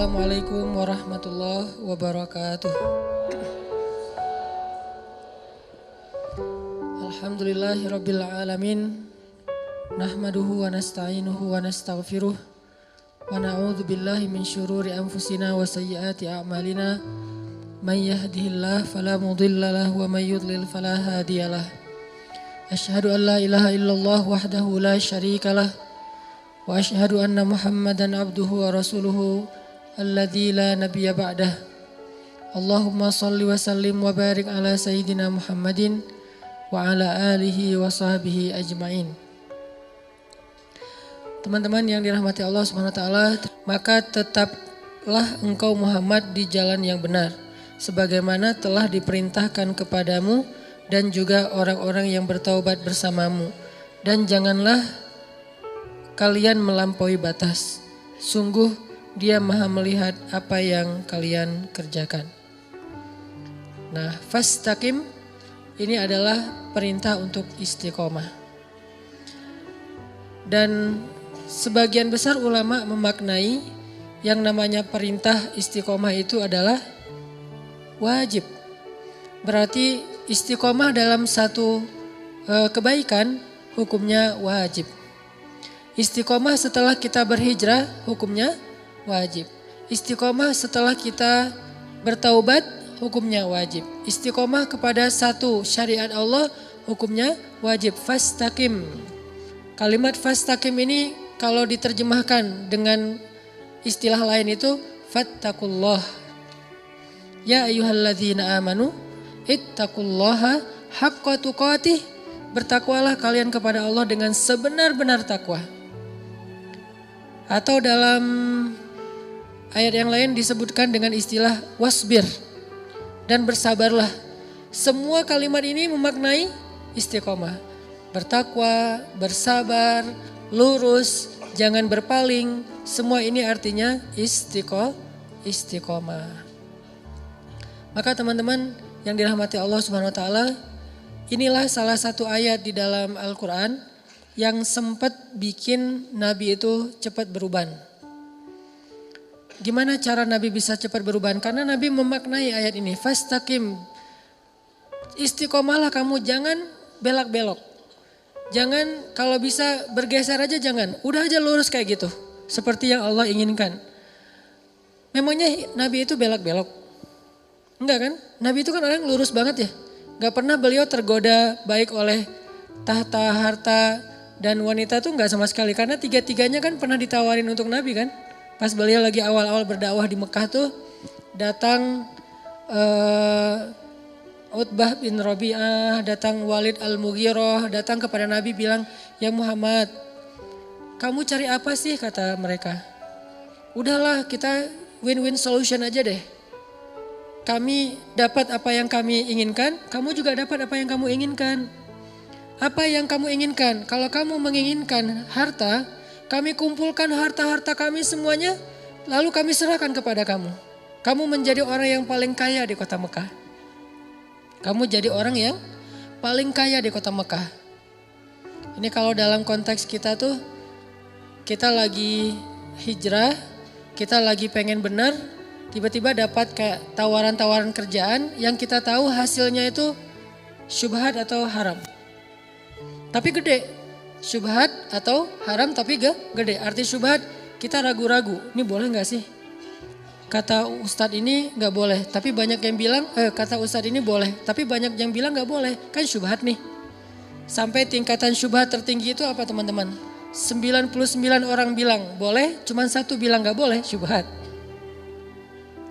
Assalamualaikum warahmatullahi wabarakatuh. Alhamdulillahirabbil alamin. Nahmaduhu wa nasta'inuhu wa nastaghfiruh. Wa na'udzu billahi min syururi anfusina wa sayyiati a'malina. May yahdihillahu fala mudilla lahu wa may yudlil fala hadiyalah. Asyhadu an la ilaha illallah wahdahu la syarikalah. Wa asyhadu anna Muhammadan abduhu wa rasuluhu alladzi la nabiyya ba'dah. Allahumma shalli wa sallim wa barik ala sayyidina Muhammadin wa ala alihi wa sahbihi ajmain. Teman-teman yang dirahmati Allah Subhanahu wa taala, maka tetaplah engkau Muhammad di jalan yang benar sebagaimana telah diperintahkan kepadamu dan juga orang-orang yang bertaubat bersamamu, dan janganlah kalian melampaui batas. Sungguh Dia Maha melihat apa yang kalian kerjakan. Nah, fastaqim ini adalah perintah untuk istiqomah. Dan sebagian besar ulama memaknai yang namanya perintah istiqomah itu adalah wajib. Berarti istiqomah dalam satu kebaikan hukumnya wajib. Istiqomah setelah kita berhijrah hukumnya wajib. Istiqomah setelah kita bertaubat hukumnya wajib. Istiqomah kepada satu syariat Allah hukumnya wajib. Fastaqim. Kalimat fastaqim ini kalau diterjemahkan dengan istilah lain itu fattaqullah. Ya ayyuhalladzina amanu ittaqullaha haqqa tuqatih. Bertakwalah kalian kepada Allah dengan sebenar-benar takwa. Atau dalam ayat yang lain disebutkan dengan istilah wasbir, dan bersabarlah. Semua kalimat ini memaknai istiqomah. Bertakwa, bersabar, lurus, jangan berpaling. Semua ini artinya istiqomah. Maka teman-teman yang dirahmati Allah Subhanahu wa taala, inilah salah satu ayat di dalam Al-Quran yang sempat bikin Nabi itu cepat beruban. Gimana cara Nabi bisa cepat beruban? Karena Nabi memaknai ayat ini. Fastaqim. Istiqomahlah kamu, jangan belak-belok. Jangan kalau bisa bergeser aja jangan. Udah aja lurus kayak gitu. Seperti yang Allah inginkan. Memangnya Nabi itu belak-belok? Enggak kan? Nabi itu kan orang lurus banget ya. Gak pernah beliau tergoda baik oleh tahta, harta, dan wanita tuh gak sama sekali. Karena tiga-tiganya kan pernah ditawarin untuk Nabi kan. Pas beliau lagi awal-awal berdakwah di Mekah tuh datang Utbah bin Rabi'ah, datang Walid al-Mughirah, datang kepada Nabi bilang, ya Muhammad, kamu cari apa sih, kata mereka. Udahlah kita win-win solution aja deh. Kami dapat apa yang kami inginkan, kamu juga dapat apa yang kamu inginkan. Apa yang kamu inginkan? Kalau kamu menginginkan harta, kami kumpulkan harta-harta kami semuanya, lalu kami serahkan kepada kamu. Kamu menjadi orang yang paling kaya di kota Mekah. Kamu jadi orang yang paling kaya di kota Mekah. Ini kalau dalam konteks kita tuh, kita lagi hijrah, kita lagi pengen benar, tiba-tiba dapat kayak tawaran-tawaran kerjaan yang kita tahu hasilnya itu syubhat atau haram. Tapi gede, syubhat atau haram tapi gede. Arti syubhat kita ragu-ragu, ini boleh gak sih? Kata ustadz ini gak boleh, tapi banyak yang bilang, kata ustadz ini boleh, tapi banyak yang bilang gak boleh. Kan syubhat nih. Sampai tingkatan syubhat tertinggi itu apa teman-teman? 99 orang bilang boleh, cuman satu bilang gak boleh, syubhat.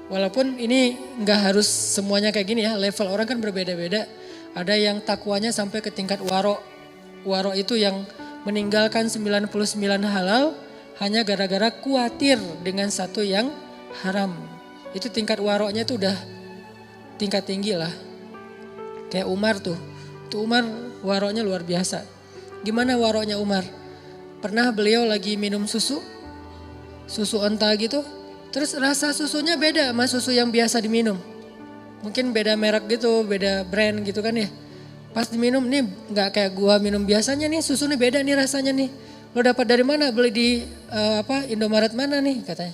Walaupun ini gak harus semuanya kayak gini ya, level orang kan berbeda-beda. Ada yang takwanya sampai ke tingkat waro. Waro itu yang meninggalkan 99 halal hanya gara-gara khawatir dengan satu yang haram. Itu tingkat waronya tuh udah tingkat tinggi lah. Kayak Umar tuh. Tuh Umar waronya luar biasa. Gimana waronya Umar? Pernah beliau lagi minum susu onta gitu. Terus rasa susunya beda sama susu yang biasa diminum. Mungkin beda merek gitu, beda brand gitu kan ya. Pas diminum nih gak kayak gua minum biasanya nih, susunya beda nih rasanya nih. Lo dapat dari mana? Beli di Indomaret mana nih katanya.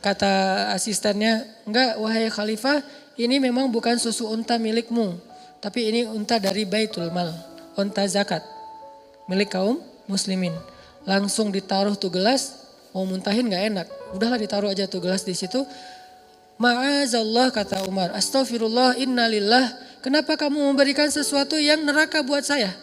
Kata asistennya, enggak wahai khalifah, ini memang bukan susu unta milikmu. Tapi ini unta dari Baitul Mal, unta zakat. Milik kaum muslimin. Langsung ditaruh tuh gelas, mau muntahin gak enak. Udahlah ditaruh aja tuh gelas di situ. Ma'azallah kata Umar, astaghfirullah innalillah. Kenapa kamu memberikan sesuatu yang neraka buat saya?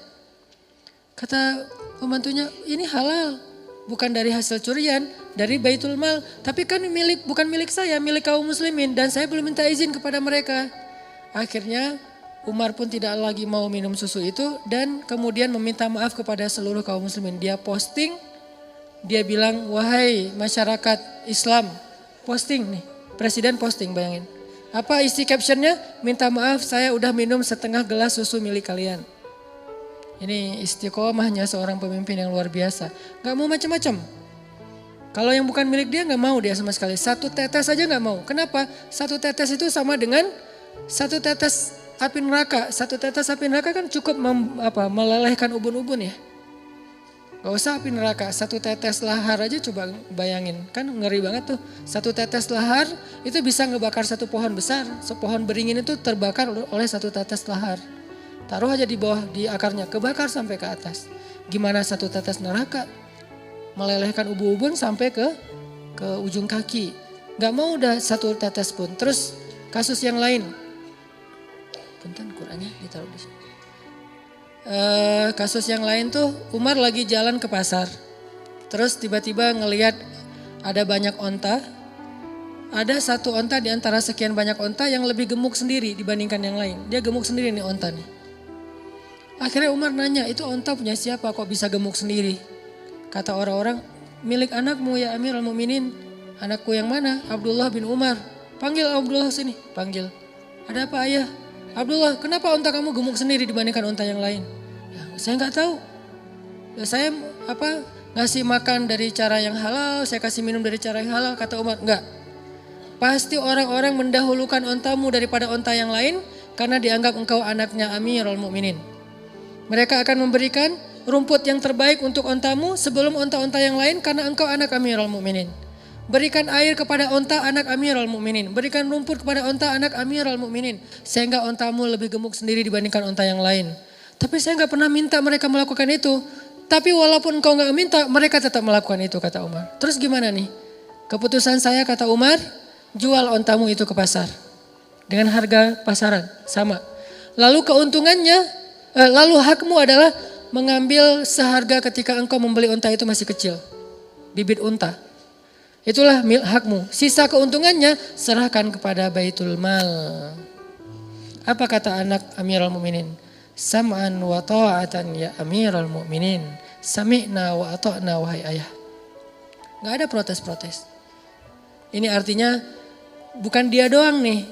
Kata pembantunya, ini halal. Bukan dari hasil curian, dari Baitul Mal. Tapi kan bukan milik saya, milik kaum muslimin. Dan saya belum minta izin kepada mereka. Akhirnya Umar pun tidak lagi mau minum susu itu. Dan kemudian meminta maaf kepada seluruh kaum muslimin. Dia posting, dia bilang, wahai masyarakat Islam. Posting nih, presiden posting bayangin. Apa isi captionnya? Minta maaf saya udah minum setengah gelas susu milik kalian. Ini istiqomahnya seorang pemimpin yang luar biasa. Gak mau macam-macam. Kalau yang bukan milik dia gak mau dia sama sekali. Satu tetes aja gak mau. Kenapa? Satu tetes itu sama dengan satu tetes api neraka. Satu tetes api neraka kan cukup melelehkan ubun-ubun ya. Gak usah api neraka, satu tetes lahar aja coba bayangin. Kan ngeri banget tuh. Satu tetes lahar itu bisa ngebakar satu pohon besar. Sepohon beringin itu terbakar oleh satu tetes lahar. Taruh aja di bawah, di akarnya, kebakar sampai ke atas. Gimana satu tetes neraka? Melelehkan ubun-ubun sampai ke ujung kaki. Gak mau udah satu tetes pun. Terus kasus yang lain. Punten Qurannya ditaruh di sini. Kasus yang lain tuh Umar lagi jalan ke pasar. Terus tiba-tiba ngelihat ada banyak onta. Ada satu onta di antara sekian banyak onta yang lebih gemuk sendiri dibandingkan yang lain. Dia gemuk sendiri nih onta nih. Akhirnya Umar nanya, itu onta punya siapa kok bisa gemuk sendiri? Kata orang-orang, milik anakmu ya Amirul Mukminin. Anakku yang mana? Abdullah bin Umar. Panggil Abdullah sini. Panggil. Ada apa ayah? Abdullah, kenapa onta kamu gemuk sendiri dibandingkan onta yang lain? Ya, saya nggak tahu. Ya, saya ngasih makan dari cara yang halal, saya kasih minum dari cara yang halal. Kata Umar, enggak. Pasti orang-orang mendahulukan ontamu daripada onta yang lain karena dianggap engkau anaknya Amirul Mukminin. Mereka akan memberikan rumput yang terbaik untuk ontamu sebelum onta-onta yang lain karena engkau anak Amirul Mukminin. Berikan air kepada onta anak Amirul Mukminin. Berikan rumput kepada onta anak Amirul Mukminin. Sehingga ontamu lebih gemuk sendiri dibandingkan onta yang lain. Tapi saya gak pernah minta mereka melakukan itu. Tapi walaupun engkau gak minta, mereka tetap melakukan itu kata Umar. Terus gimana nih? Keputusan saya kata Umar, jual ontamu itu ke pasar. Dengan harga pasaran, sama. Lalu keuntungannya, lalu hakmu adalah mengambil seharga ketika engkau membeli onta itu masih kecil. Bibit unta. Itulah hakmu. Sisa keuntungannya serahkan kepada Baitul Mal. Apa kata anak Amirul Mukminin? Sam'an wa ta'atan ya Amirul Mukminin. Sami'na wa ata'na wahai ayah. Gak ada protes-protes. Ini artinya bukan dia doang nih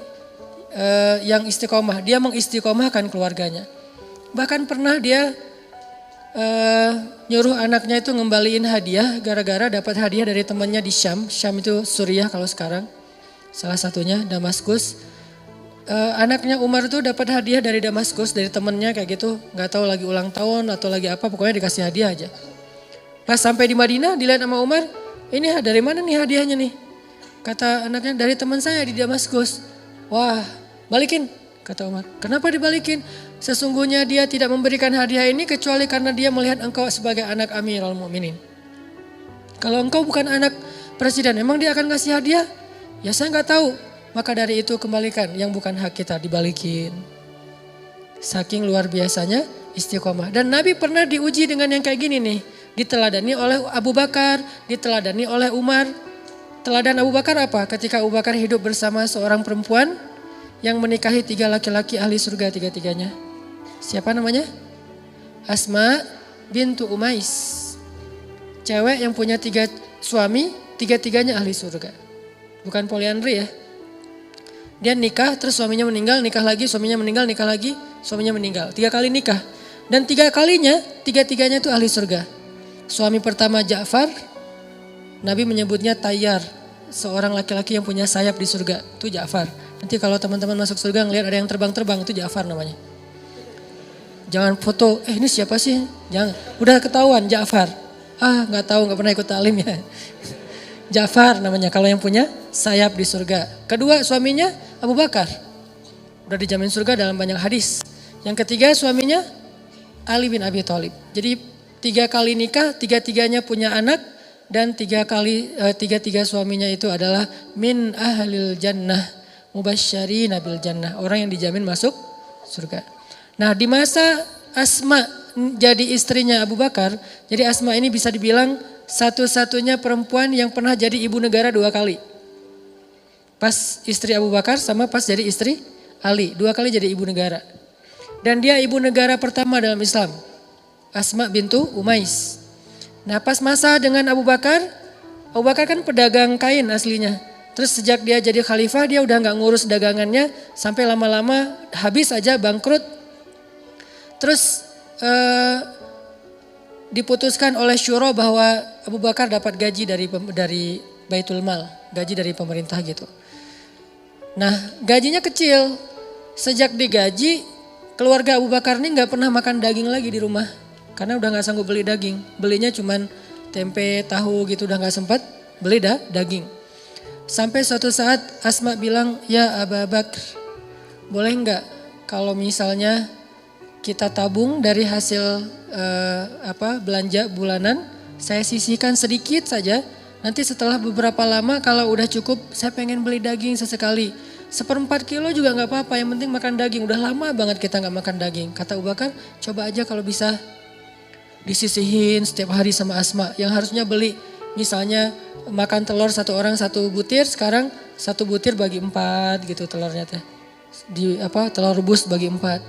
yang istiqomah. Dia mengistiqomahkan keluarganya. Bahkan pernah dia nyuruh anaknya itu ngembaliin hadiah gara-gara dapat hadiah dari temannya di Syam. Syam itu Suriah kalau sekarang. Salah satunya Damaskus. Anaknya Umar itu dapat hadiah dari Damaskus dari temannya kayak gitu. Gak tahu lagi ulang tahun atau lagi apa, pokoknya dikasih hadiah aja. Pas sampai di Madinah dilihat sama Umar, ini dari mana nih hadiahnya nih? Kata anaknya dari teman saya di Damaskus. Wah, balikin kata Umar. Kenapa dibalikin? Sesungguhnya dia tidak memberikan hadiah ini kecuali karena dia melihat engkau sebagai anak Amirul Mukminin. Kalau engkau bukan anak presiden, emang dia akan ngasih hadiah? Ya saya nggak tahu. Maka dari itu kembalikan yang bukan hak kita dibalikin. Saking luar biasanya istiqomah. Dan Nabi pernah diuji dengan yang kayak gini nih. Diteladani oleh Abu Bakar, diteladani oleh Umar. Teladan Abu Bakar apa? Ketika Abu Bakar hidup bersama seorang perempuan yang menikahi 3 laki-laki ahli surga tiga-tiganya. Siapa namanya? Asma bintu Umais. Cewek yang punya 3 suami, tiga-tiganya ahli surga. Bukan poliandri ya. Dia nikah, terus suaminya meninggal, nikah lagi, suaminya meninggal, nikah lagi, suaminya meninggal. 3 kali nikah. Dan 3 kalinya, tiga-tiganya itu ahli surga. Suami pertama Ja'far, Nabi menyebutnya Tayyar. Seorang laki-laki yang punya sayap di surga, itu Ja'far. Nanti kalau teman-teman masuk surga ngelihat ada yang terbang-terbang, itu Ja'far namanya. Jangan foto, ini siapa sih? Jangan, udah ketahuan Ja'far. Gak tahu, gak pernah ikut talim ya. Ja'far namanya kalau yang punya sayap di surga. Kedua suaminya Abu Bakar. Udah dijamin surga dalam banyak hadis. Yang ketiga suaminya Ali bin Abi Thalib. Jadi 3 kali nikah, 3-3-nya punya anak dan 3 suaminya itu adalah min ahlil jannah mubasysyirina bil jannah. Orang yang dijamin masuk surga. Nah, di masa Asma jadi istrinya Abu Bakar, jadi Asma ini bisa dibilang satu-satunya perempuan yang pernah jadi ibu negara 2 kali. Pas istri Abu Bakar sama pas jadi istri Ali, 2 kali jadi ibu negara. Dan dia ibu negara pertama dalam Islam, Asma bintu Umais. Nah, pas masa dengan Abu Bakar kan pedagang kain aslinya. Terus sejak dia jadi khalifah dia udah gak ngurus dagangannya sampai lama-lama habis aja bangkrut. Terus diputuskan oleh syuro bahwa Abu Bakar dapat gaji dari Baitul Mal, gaji dari pemerintah gitu. Nah, gajinya kecil. Sejak digaji, keluarga Abu Bakar ini gak pernah makan daging lagi di rumah. Karena udah gak sanggup beli daging. Belinya cuman tempe, tahu gitu, udah gak sempat beli daging. Sampai suatu saat Asma bilang, ya Abu Bakar, boleh gak kalau misalnya kita tabung dari hasil belanja bulanan, saya sisihkan sedikit saja. Nanti setelah beberapa lama kalau udah cukup, saya pengen beli daging sesekali. 1/4 kilo juga gak apa-apa, yang penting makan daging. Udah lama banget kita gak makan daging. Kata Abu Bakar, coba aja kalau bisa disisihin setiap hari sama Asma. Yang harusnya beli misalnya makan telur 1 orang 1 butir, sekarang 1 butir bagi 4 gitu telurnya teh. Telur rebus bagi 4.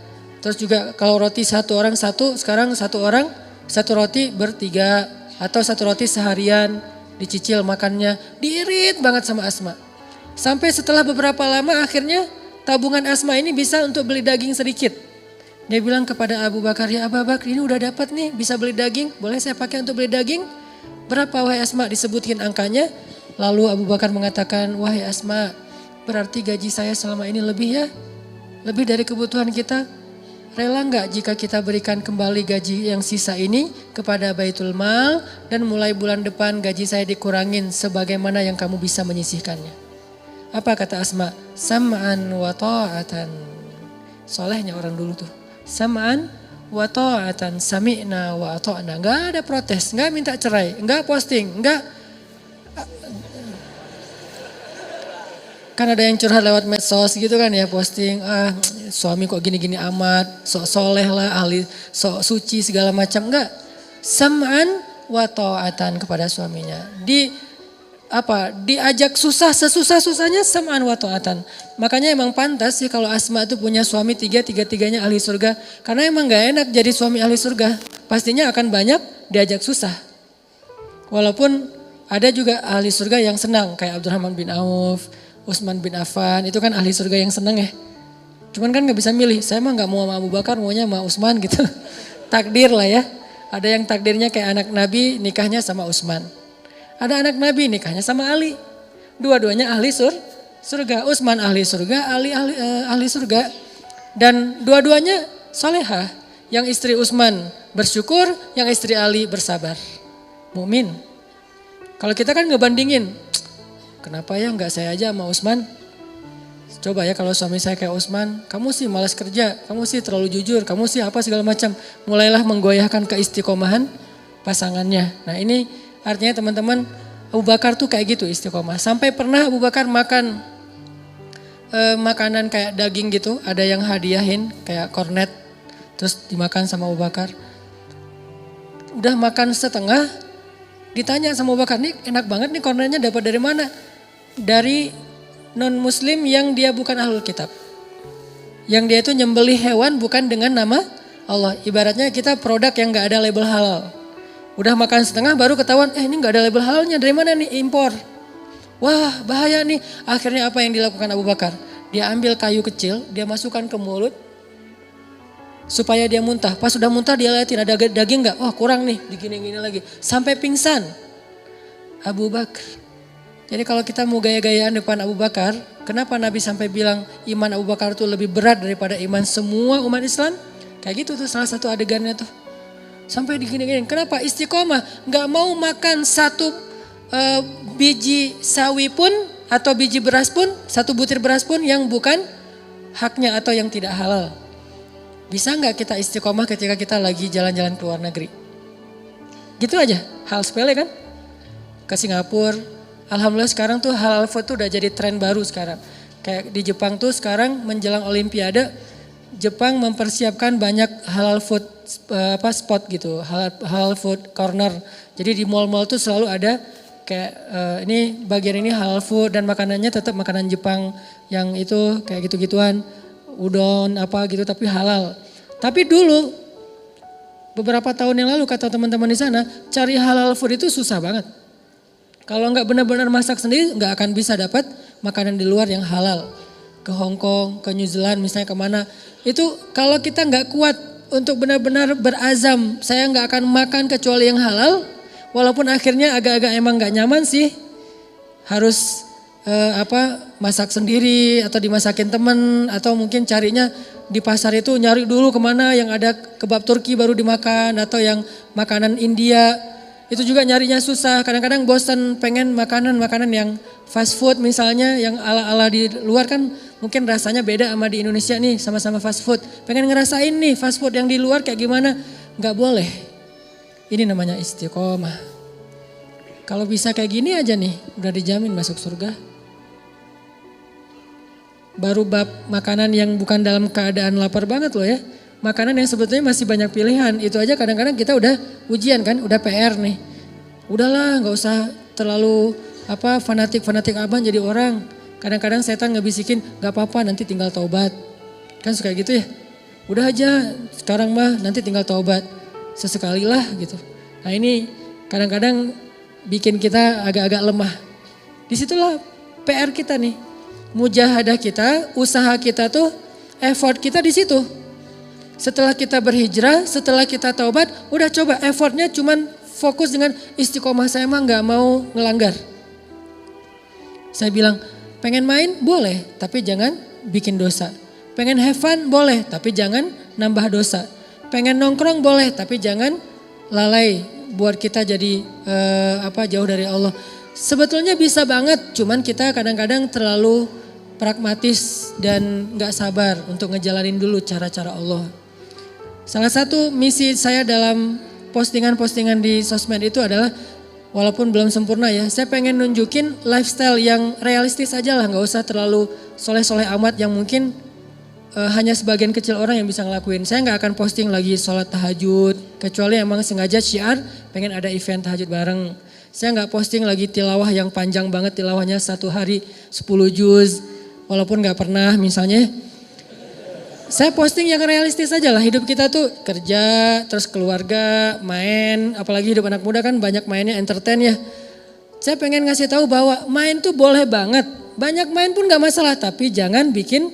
Terus juga kalau roti 1 orang 1, sekarang 1 orang 1 roti ber-3 atau 1 roti seharian dicicil makannya. Diirit banget sama Asma. Sampai setelah beberapa lama akhirnya tabungan Asma ini bisa untuk beli daging sedikit. Dia bilang kepada Abu Bakar, ya Abu Bakar ini udah dapat nih bisa beli daging, boleh saya pakai untuk beli daging? Berapa wahai Asma? Disebutkan angkanya. Lalu Abu Bakar mengatakan, wahai Asma, berarti gaji saya selama ini lebih ya? Lebih dari kebutuhan kita? Rela enggak jika kita berikan kembali gaji yang sisa ini kepada Baitul Mal dan mulai bulan depan gaji saya dikurangin sebagaimana yang kamu bisa menyisihkannya? Apa kata Asma? Sam'an wa ta'atan. Solehnya orang dulu tuh. Sam'an wa ta'atan, sami'na wa ata'na. Enggak ada protes, enggak minta cerai, enggak posting, enggak. Kan ada yang curhat lewat medsos gitu kan ya, posting, suami kok gini-gini amat, sok soleh lah, ahli sok suci segala macam. Enggak. Sam'an wa ta'atan kepada suaminya. Diajak susah, sesusah-susahnya sam'an wa ta'atan. Makanya emang pantas sih kalau Asma itu punya suami 3-3-tiganya ahli surga. Karena emang gak enak jadi suami ahli surga. Pastinya akan banyak diajak susah. Walaupun ada juga ahli surga yang senang kayak Abdurrahman bin Auf, Utsman bin Affan, itu kan ahli surga yang senang ya. Cuman kan gak bisa milih, saya mah gak mau sama Abu Bakar, maunya sama Utsman gitu. Takdir lah ya. Ada yang takdirnya kayak anak Nabi nikahnya sama Utsman. Ada anak Nabi nikahnya sama Ali. Dua-duanya ahli surga. Utsman ahli surga, Ali ahli surga. Dan dua-duanya solehah. Yang istri Utsman bersyukur, yang istri Ali bersabar. Mukmin. Kalau kita kan ngebandingin, kenapa ya nggak saya aja sama Utsman? Coba ya kalau suami saya kayak Utsman, kamu sih malas kerja, kamu sih terlalu jujur, kamu sih apa segala macam. Mulailah menggoyahkan keistiqomahan pasangannya. Nah ini artinya teman-teman, Abu Bakar tuh kayak gitu istiqomah. Sampai pernah Abu Bakar makan makanan kayak daging gitu, ada yang hadiahin kayak kornet, terus dimakan sama Abu Bakar. Udah makan setengah, ditanya sama Abu Bakar, nih enak banget nih kornetnya dapat dari mana? Dari non muslim yang dia bukan ahlul kitab. Yang dia itu nyembelih hewan bukan dengan nama Allah. Ibaratnya kita produk yang gak ada label halal. Udah makan setengah baru ketahuan, ini gak ada label halalnya, dari mana nih? Impor. Wah bahaya nih. Akhirnya apa yang dilakukan Abu Bakar? Dia ambil kayu kecil, dia masukkan ke mulut supaya dia muntah. Pas sudah muntah dia liatin ada daging gak? Wah kurang nih, digini-gini lagi. Sampai pingsan Abu Bakar. Jadi kalau kita mau gaya-gayaan depan Abu Bakar, kenapa Nabi sampai bilang iman Abu Bakar itu lebih berat daripada iman semua umat Islam? Kayak gitu tuh salah satu adegannya tuh. Sampai digini-gini, kenapa? Istiqomah, gak mau makan satu eh, biji sawi pun atau biji beras pun, satu butir beras pun yang bukan haknya atau yang tidak halal. Bisa nggak kita istiqomah ketika kita lagi jalan-jalan ke luar negeri? Gitu aja, hal sepele kan? Ke Singapura, alhamdulillah sekarang tuh halal food tuh udah jadi tren baru sekarang. Kayak di Jepang tuh sekarang menjelang Olimpiade, Jepang mempersiapkan banyak halal food spot gitu, halal food corner. Jadi di mall-mall tuh selalu ada kayak ini bagian ini halal food dan makanannya tetap makanan Jepang yang itu kayak gitu-gituan. Udon apa gitu tapi halal. Tapi dulu beberapa tahun yang lalu kata teman-teman di sana cari halal food itu susah banget. Kalau nggak benar-benar masak sendiri nggak akan bisa dapat makanan di luar yang halal. Ke Hong Kong, ke New Zealand misalnya kemana. Itu kalau kita nggak kuat untuk benar-benar berazam saya nggak akan makan kecuali yang halal. Walaupun akhirnya agak-agak emang nggak nyaman sih. Harus masak sendiri atau dimasakin temen atau mungkin carinya di pasar itu nyari dulu kemana yang ada kebab Turki baru dimakan atau yang makanan India itu juga nyarinya susah. Kadang-kadang bosan pengen makanan-makanan yang fast food misalnya yang ala-ala di luar kan mungkin rasanya beda sama di Indonesia nih sama-sama fast food. Pengen ngerasain nih fast food yang di luar kayak gimana, nggak boleh. Ini namanya istiqomah. Kalau bisa kayak gini aja nih udah dijamin masuk surga. Baru bab makanan yang bukan dalam keadaan lapar banget loh ya. Makanan yang sebetulnya masih banyak pilihan. Itu aja kadang-kadang kita udah ujian kan, udah PR nih. Udahlah gak usah terlalu fanatik-fanatik abang jadi orang. Kadang-kadang setan ngebisikin gak apa-apa nanti tinggal taubat. Kan suka gitu ya. Udah aja sekarang mah nanti tinggal taubat. Sesekali lah gitu. Nah ini kadang-kadang bikin kita agak-agak lemah. Disitulah PR kita nih. Mujahadah kita, usaha kita tuh, effort kita di situ. Setelah kita berhijrah, setelah kita taubat, udah coba effortnya cuman fokus dengan istiqomah saya mah nggak mau ngelanggar. Saya bilang pengen main boleh, tapi jangan bikin dosa. Pengen have fun boleh, tapi jangan nambah dosa. Pengen nongkrong boleh, tapi jangan lalai buat kita jadi jauh dari Allah. Sebetulnya bisa banget, cuman kita kadang-kadang terlalu pragmatis dan gak sabar untuk ngejalanin dulu cara-cara Allah. Salah satu misi saya dalam postingan-postingan di sosmed itu adalah, walaupun belum sempurna ya, saya pengen nunjukin lifestyle yang realistis aja lah, gak usah terlalu soleh-soleh amat yang mungkin hanya sebagian kecil orang yang bisa ngelakuin. Saya gak akan posting lagi sholat tahajud, kecuali emang sengaja syiar pengen ada event tahajud bareng. Saya nggak posting lagi tilawah yang panjang banget, tilawahnya 1 hari 10 juz, walaupun nggak pernah misalnya. Saya posting yang realistis aja lah, hidup kita tuh kerja, terus keluarga, main, apalagi hidup anak muda kan banyak mainnya, entertain ya. Saya pengen ngasih tahu bahwa main tuh boleh banget, banyak main pun nggak masalah, tapi jangan bikin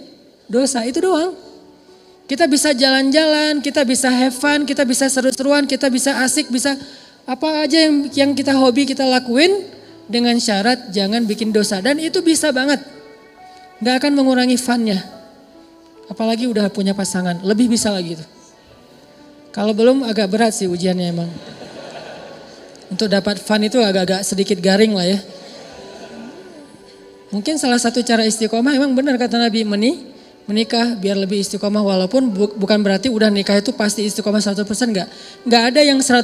dosa, itu doang. Kita bisa jalan-jalan, kita bisa have fun, kita bisa seru-seruan, kita bisa asik, bisa apa aja yang kita hobi kita lakuin dengan syarat jangan bikin dosa. Dan itu bisa banget. Gak akan mengurangi funnya. Apalagi udah punya pasangan. Lebih bisa lagi itu. Kalau belum agak berat sih ujiannya emang. Untuk dapat fun itu agak-agak sedikit garing lah ya. Mungkin salah satu cara istiqomah emang benar kata Nabi menikah biar lebih istiqomah, walaupun bukan berarti udah nikah itu pasti istiqomah 100%, enggak ada yang 100%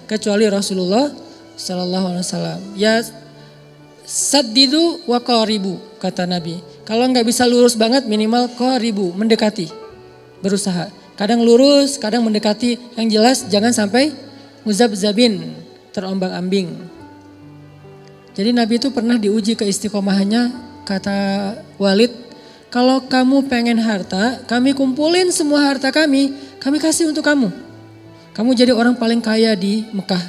kecuali Rasulullah sallallahu alaihi wasallam. Ya saddidu wa qaribu kata Nabi. Kalau enggak bisa lurus banget minimal qaribu, mendekati. Berusaha. Kadang lurus, kadang mendekati, yang jelas jangan sampai muzabzabin, terombang-ambing. Jadi Nabi itu pernah diuji keistiqomahannya, kata Walid, kalau kamu pengen harta, kami kumpulin semua harta kami kasih untuk kamu. Kamu jadi orang paling kaya di Mekah.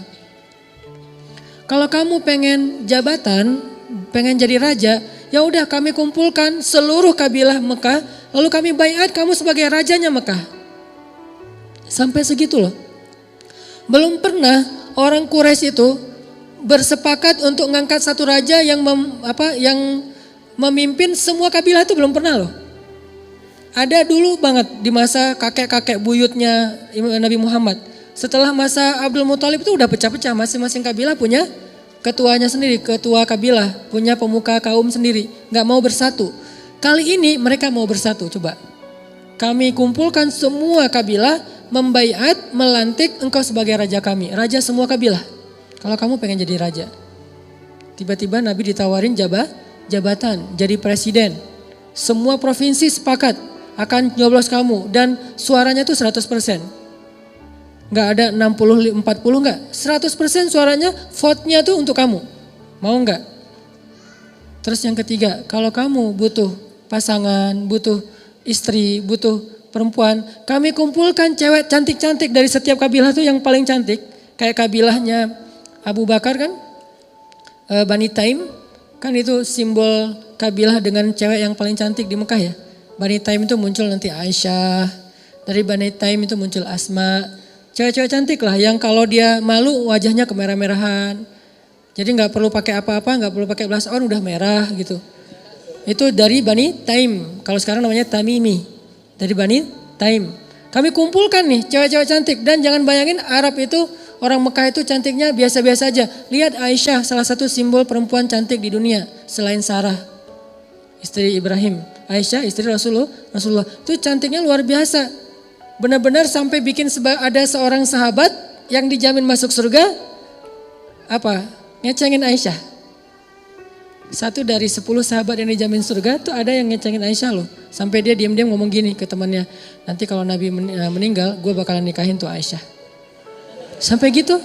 Kalau kamu pengen jabatan, pengen jadi raja, ya udah kami kumpulkan seluruh kabilah Mekah, lalu kami baiat kamu sebagai rajanya Mekah. Sampai segitu loh. Belum pernah orang Quraisy itu bersepakat untuk ngangkat satu raja yang memimpin semua kabilah, itu belum pernah loh. Ada dulu banget di masa kakek-kakek buyutnya Nabi Muhammad. Setelah masa Abdul Muthalib itu udah pecah-pecah, masing-masing kabilah punya ketuanya sendiri, ketua kabilah, punya pemuka kaum sendiri, nggak mau bersatu. Kali ini mereka mau bersatu, coba. Kami kumpulkan semua kabilah, membaiat, melantik engkau sebagai raja kami. Raja semua kabilah. Kalau kamu pengen jadi raja. Tiba-tiba Nabi ditawarin jabatan, jadi presiden. Semua provinsi sepakat akan nyoblos kamu dan suaranya tuh 100%. Nggak ada 60-40 nggak. 100% suaranya, vote-nya tuh untuk kamu. Mau nggak? Terus yang ketiga, kalau kamu butuh pasangan, butuh istri, butuh perempuan, kami kumpulkan cewek cantik-cantik dari setiap kabilah tuh yang paling cantik. Kayak kabilahnya Abu Bakar kan, Bani Taim, kan itu simbol kabilah dengan cewek yang paling cantik di Mekah ya. Bani Taim itu muncul nanti Aisyah, dari Bani Taim itu muncul Asma. Cewek-cewek cantik lah yang kalau dia malu wajahnya kemerah-merahan. Jadi nggak perlu pakai apa-apa, nggak perlu pakai blush on udah merah gitu. Itu dari Bani Taim, kalau sekarang namanya Tamimi. Dari Bani Taim. Kami kumpulkan nih cewek-cewek cantik dan jangan bayangin Arab itu, orang Mekah itu cantiknya biasa-biasa aja. Lihat Aisyah, salah satu simbol perempuan cantik di dunia selain Sarah, istri Ibrahim. Aisyah istri Rasulullah. Itu cantiknya luar biasa. Benar-benar sampai bikin ada seorang sahabat yang dijamin masuk surga, apa? Ngecengin Aisyah. 1 dari 10 sahabat yang dijamin surga tuh ada yang ngecengin Aisyah loh. Sampai dia diam-diam ngomong gini ke temannya, nanti kalau Nabi meninggal gue bakalan nikahin tuh Aisyah. Sampai gitu.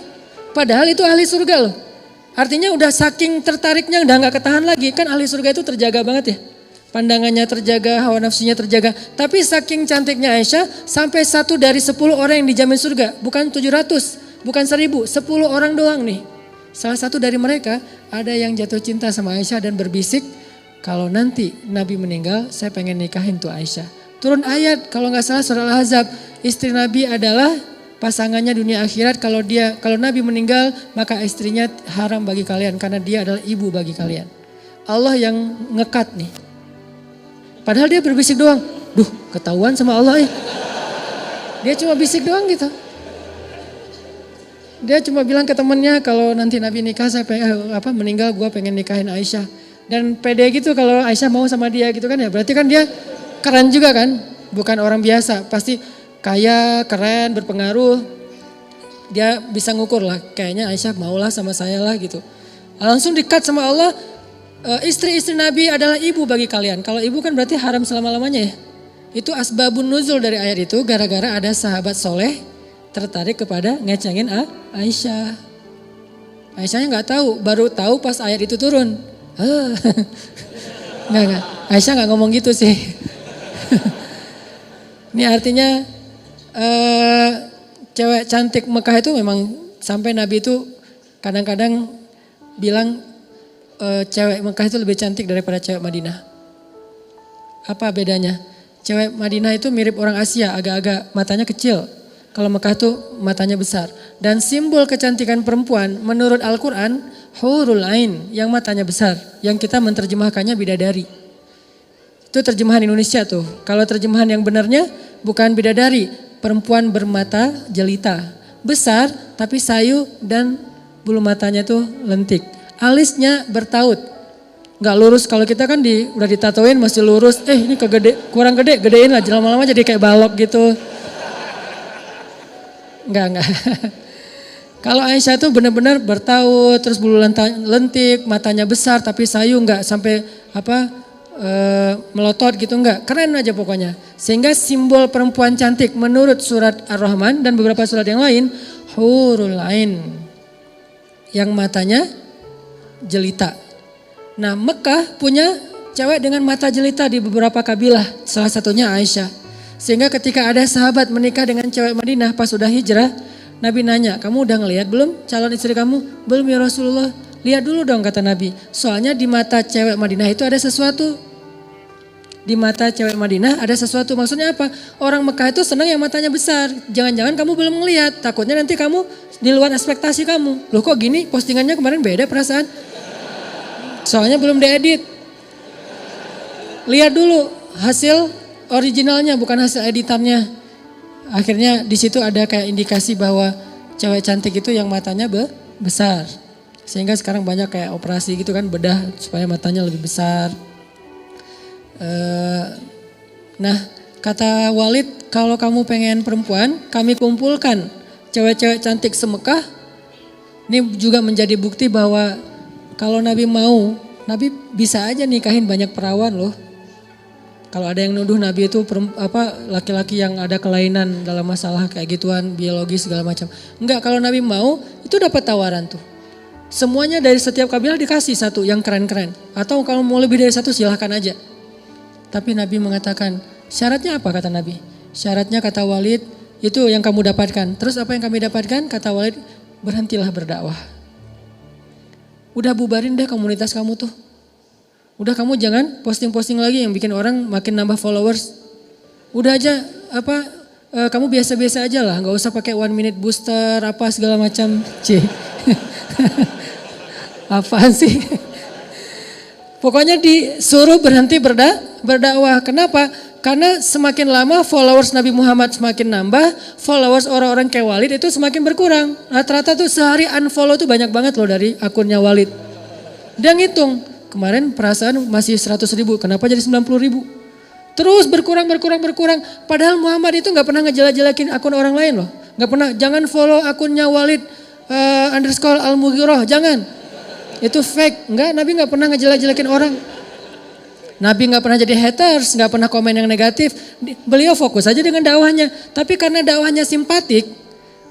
Padahal itu ahli surga loh. Artinya udah saking tertariknya udah gak ketahan lagi. Kan ahli surga itu terjaga banget ya. Pandangannya terjaga, hawa nafsunya terjaga. Tapi saking cantiknya Aisyah sampai 1 dari 10 orang yang dijamin surga. Bukan 700, bukan 1000, 10 orang doang nih. Salah satu dari mereka ada yang jatuh cinta sama Aisyah dan berbisik, kalau nanti Nabi meninggal saya pengen nikahin tuh Aisyah. Turun ayat kalau gak salah surah Al-Ahzab. Istri Nabi adalah pasangannya dunia akhirat. Kalau Nabi meninggal maka istrinya haram bagi kalian karena dia adalah ibu bagi kalian. Allah yang ngekat nih. Padahal dia berbisik doang. Duh, ketahuan sama Allah ya. Dia cuma bisik doang gitu. Dia cuma bilang ke temennya kalau nanti Nabi nikah saya meninggal gue pengen nikahin Aisyah. Dan pede gitu kalau Aisyah mau sama dia gitu kan ya. Berarti kan dia keren juga kan. Bukan orang biasa. Pasti kaya, keren, berpengaruh. Dia bisa ngukur lah. Kayaknya Aisyah maulah sama saya lah gitu. Langsung di-cut sama Allah. Istri-istri Nabi adalah ibu bagi kalian. Kalau ibu kan berarti haram selama-lamanya ya. Itu asbabun nuzul dari ayat itu gara-gara ada sahabat soleh tertarik kepada ngecengin Aisyah. Aisyahnya gak tahu, baru tahu pas ayat itu turun. Enggak. Aisyah gak ngomong gitu sih. Ini artinya cewek cantik Mekah itu memang sampai Nabi itu kadang-kadang bilang cewek Mekah itu lebih cantik daripada cewek Madinah. Apa bedanya? Cewek Madinah itu mirip orang Asia, agak-agak matanya kecil. Kalau Mekah itu matanya besar. Dan simbol kecantikan perempuan menurut Al-Quran, hurul ain, yang matanya besar. Yang kita menerjemahkannya bidadari. Itu terjemahan Indonesia tuh. Kalau terjemahan yang benarnya bukan bidadari, perempuan bermata jelita. Besar tapi sayu dan bulu matanya tuh lentik. Alisnya bertaut, nggak lurus. Kalau kita kan udah ditatoin masih lurus. Ini kurang gede, gedein lah. Lama-lama jadi kayak balok gitu. Enggak. Kalau Aisyah tuh benar-benar bertaut, terus bulu lentik, matanya besar tapi sayu, nggak sampai melotot gitu, nggak. Keren aja pokoknya. Sehingga simbol perempuan cantik menurut surat Ar-Rahman dan beberapa surat yang lain, hurul ain, yang matanya jelita. Nah, Mekah punya cewek dengan mata jelita di beberapa kabilah, salah satunya Aisyah. Sehingga ketika ada sahabat menikah dengan cewek Madinah pas sudah hijrah, Nabi nanya, kamu udah ngelihat belum calon istri kamu? Belum ya Rasulullah. Lihat dulu dong kata Nabi. Soalnya di mata cewek Madinah itu ada sesuatu. Di mata cewek Madinah ada sesuatu. Maksudnya apa? Orang Mekah itu senang yang matanya besar. Jangan-jangan kamu belum ngelihat. Takutnya nanti kamu di luar ekspektasi kamu. Loh kok gini? Postingannya kemarin beda perasaan. Soalnya belum diedit. Lihat dulu hasil originalnya bukan hasil editannya. Akhirnya di situ ada kayak indikasi bahwa cewek cantik itu yang matanya besar. Sehingga sekarang banyak kayak operasi gitu kan, bedah supaya matanya lebih besar. Nah, kata Walid, kalau kamu pengen perempuan, kami kumpulkan cewek-cewek cantik semekah. Ini juga menjadi bukti bahwa kalau Nabi mau, Nabi bisa aja nikahin banyak perawan loh. Kalau ada yang nuduh Nabi itu laki-laki yang ada kelainan dalam masalah kayak gituan, biologis segala macam. Enggak, kalau Nabi mau itu dapat tawaran tuh. Semuanya dari setiap kabilah dikasih satu yang keren-keren. Atau kalau mau lebih dari satu silahkan aja. Tapi Nabi mengatakan, syaratnya apa kata Nabi? Syaratnya kata Walid, itu yang kamu dapatkan. Terus apa yang kami dapatkan? Kata Walid, berhentilah berdakwah. Udah bubarin deh komunitas kamu tuh. Udah kamu jangan posting-posting lagi yang bikin orang makin nambah followers. Udah aja kamu biasa-biasa aja lah, nggak usah pakai 1 minute booster apa segala macam. Apaan sih? Pokoknya disuruh berhenti berdakwah. Kenapa? Karena semakin lama followers Nabi Muhammad semakin nambah, followers orang-orang kayak Walid itu semakin berkurang. Rata-rata tuh sehari unfollow tuh banyak banget loh dari akunnya Walid. Dia ngitung. Kemarin perasaan masih 100.000, kenapa jadi 90.000? Terus berkurang. Padahal Muhammad itu gak pernah ngejelek-jelekin akun orang lain loh. Gak pernah, jangan follow akunnya Walid _Al-Mughirah, jangan. Itu fake, enggak, Nabi gak pernah ngejelek-jelekin orang. Nabi gak pernah jadi haters, gak pernah komen yang negatif. Beliau fokus aja dengan dakwahnya. Tapi karena dakwahnya simpatik,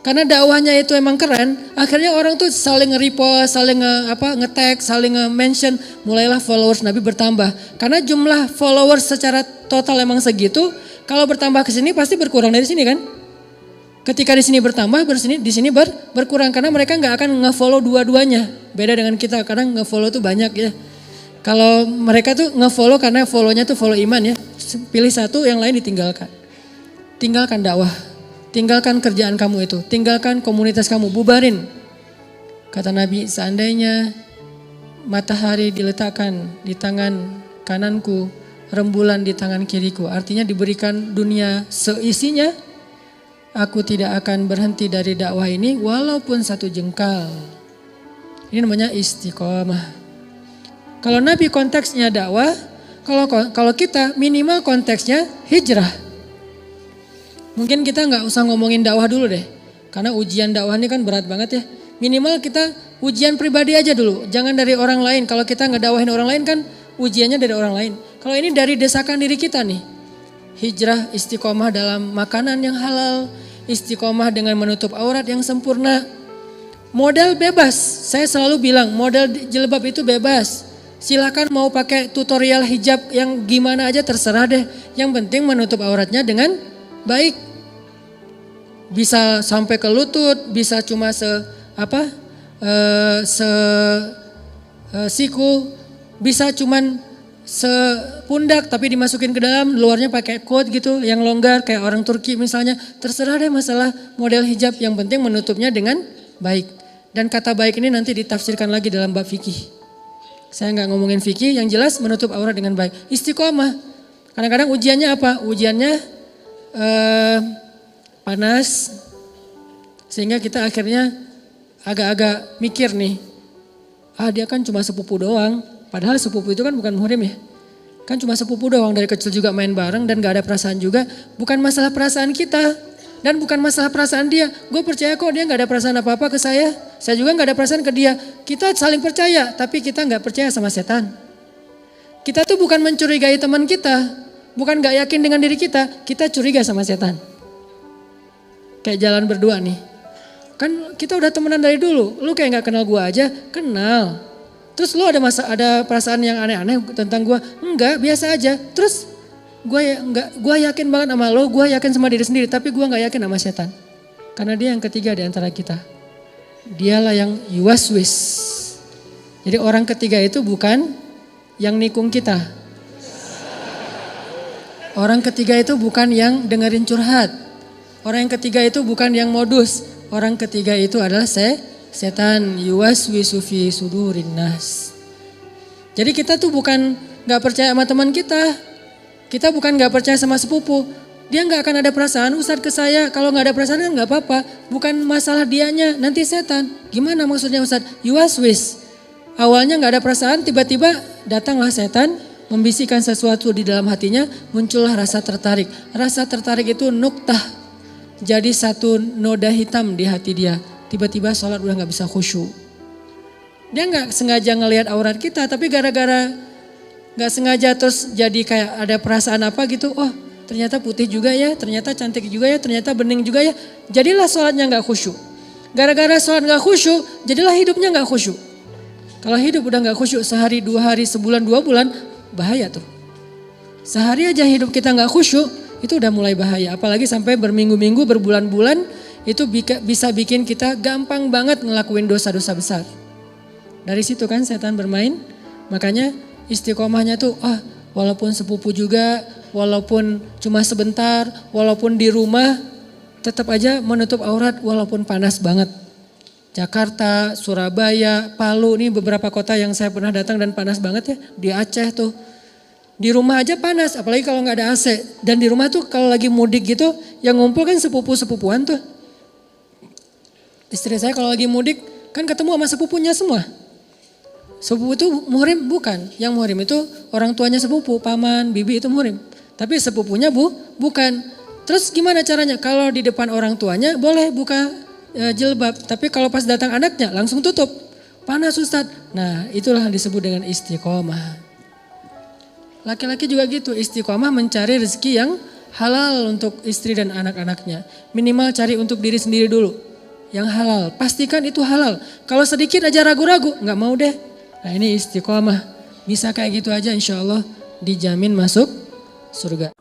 karena dakwahnya itu emang keren, akhirnya orang tuh saling nge-repost, saling nge-tag, saling nge-mention, mulailah followers Nabi bertambah. Karena jumlah followers secara total emang segitu, kalau bertambah ke sini pasti berkurang dari sini kan? Ketika di sini bertambah, di sini berkurang karena mereka nggak akan nge-follow dua-duanya. Beda dengan kita, kadang nge-follow tuh banyak ya. Kalau mereka tuh nge-follow karena follow-nya tuh follow iman ya. Pilih satu, yang lain ditinggalkan. Tinggalkan dakwah. Tinggalkan kerjaan kamu itu, tinggalkan komunitas kamu, bubarin. Kata Nabi, seandainya matahari diletakkan di tangan kananku, rembulan di tangan kiriku, artinya diberikan dunia seisinya, aku tidak akan berhenti dari dakwah ini walaupun 1 jengkal. Ini namanya istiqomah. Kalau Nabi konteksnya dakwah, kalau kita minimal konteksnya hijrah. Mungkin kita nggak usah ngomongin dakwah dulu deh. Karena ujian dakwah ini kan berat banget ya. Minimal kita ujian pribadi aja dulu. Jangan dari orang lain. Kalau kita ngedakwahin orang lain kan ujiannya dari orang lain. Kalau ini dari desakan diri kita nih. Hijrah, istiqomah dalam makanan yang halal. Istiqomah dengan menutup aurat yang sempurna. Model bebas. Saya selalu bilang model jilbab itu bebas. Silakan mau pakai tutorial hijab yang gimana aja terserah deh. Yang penting menutup auratnya dengan baik. Bisa sampai ke lutut, bisa cuma siku, bisa cuman sepundak tapi dimasukin ke dalam, luarnya pakai coat gitu yang longgar kayak orang Turki misalnya. Terserah deh masalah model hijab, yang penting menutupnya dengan baik. Dan kata baik ini nanti ditafsirkan lagi dalam bab fikih. Saya nggak ngomongin fikih, yang jelas menutup aurat dengan baik. Istiqomah. Kadang-kadang ujiannya apa? Ujiannya panas, sehingga kita akhirnya agak-agak mikir nih, dia kan cuma sepupu doang, padahal sepupu itu kan bukan muhrim ya, kan cuma sepupu doang, dari kecil juga main bareng dan gak ada perasaan juga. Bukan masalah perasaan kita dan bukan masalah perasaan dia. Gue percaya kok dia gak ada perasaan apa-apa ke saya juga gak ada perasaan ke dia. Kita saling percaya, tapi kita gak percaya sama setan. Kita tuh bukan mencurigai teman kita, bukan gak yakin dengan diri kita curiga sama setan. Kayak jalan berdua nih. Kan kita udah temenan dari dulu. Lu kayak gak kenal gua aja, kenal. Terus lu ada perasaan yang aneh-aneh tentang gua? Enggak, biasa aja. Terus gua yakin banget sama lu, gua yakin sama diri sendiri, tapi gua gak yakin sama setan. Karena dia yang ketiga di antara kita. Dialah yang yuwaswis. Jadi orang ketiga itu bukan yang nikung kita. Orang ketiga itu bukan yang dengerin curhat. Orang yang ketiga itu bukan yang modus. Orang ketiga itu adalah setan, yuwaswisu fi sudurin nas. Jadi kita tuh bukan gak percaya sama teman kita. Kita bukan gak percaya sama sepupu. Dia nggak akan ada perasaan, Ustadz ke saya. Kalau nggak ada perasaan kan nggak apa-apa. Bukan masalah dianya, nanti setan. Gimana maksudnya Ustadz? Yuwaswis. Awalnya nggak ada perasaan, tiba-tiba datanglah setan, membisikkan sesuatu di dalam hatinya, muncullah rasa tertarik. Rasa tertarik itu nuktah, jadi satu noda hitam di hati dia. Tiba-tiba sholat udah nggak bisa khusyuk. Dia nggak sengaja ngelihat aurat kita, tapi gara-gara nggak sengaja terus jadi kayak ada perasaan apa gitu. Oh ternyata putih juga ya, ternyata cantik juga ya, ternyata bening juga ya. Jadilah sholatnya nggak khusyuk. Gara-gara sholat nggak khusyuk, jadilah hidupnya nggak khusyuk. Kalau hidup udah nggak khusyuk sehari, 2 hari, sebulan, 2 bulan, bahaya tuh. Sehari aja hidup kita nggak khusyuk, itu udah mulai bahaya. Apalagi sampai berminggu-minggu, berbulan-bulan, itu bisa bikin kita gampang banget ngelakuin dosa-dosa besar. Dari situ kan setan bermain. Makanya istiqomahnya tuh, walaupun sepupu juga, walaupun cuma sebentar, walaupun di rumah, tetap aja menutup aurat walaupun panas banget. Jakarta, Surabaya, Palu, ini beberapa kota yang saya pernah datang dan panas banget ya. Di Aceh tuh, di rumah aja panas, apalagi kalau nggak ada AC. Dan di rumah tuh kalau lagi mudik gitu, yang ngumpul kan sepupu-sepupuan tuh. Istri saya kalau lagi mudik kan ketemu sama sepupunya semua. Sepupu itu muhrim bukan, yang muhrim itu orang tuanya sepupu, paman, bibi itu muhrim. Tapi sepupunya bukan. Terus gimana caranya? Kalau di depan orang tuanya boleh buka jilbab, tapi kalau pas datang anaknya langsung tutup. Panas Ustadz. Nah itulah yang disebut dengan istiqomah. Laki-laki juga gitu, istiqomah mencari rezeki yang halal untuk istri dan anak-anaknya. Minimal cari untuk diri sendiri dulu. Yang halal, pastikan itu halal. Kalau sedikit aja ragu-ragu, nggak mau deh. Nah ini istiqomah. Bisa kayak gitu aja insya Allah dijamin masuk surga.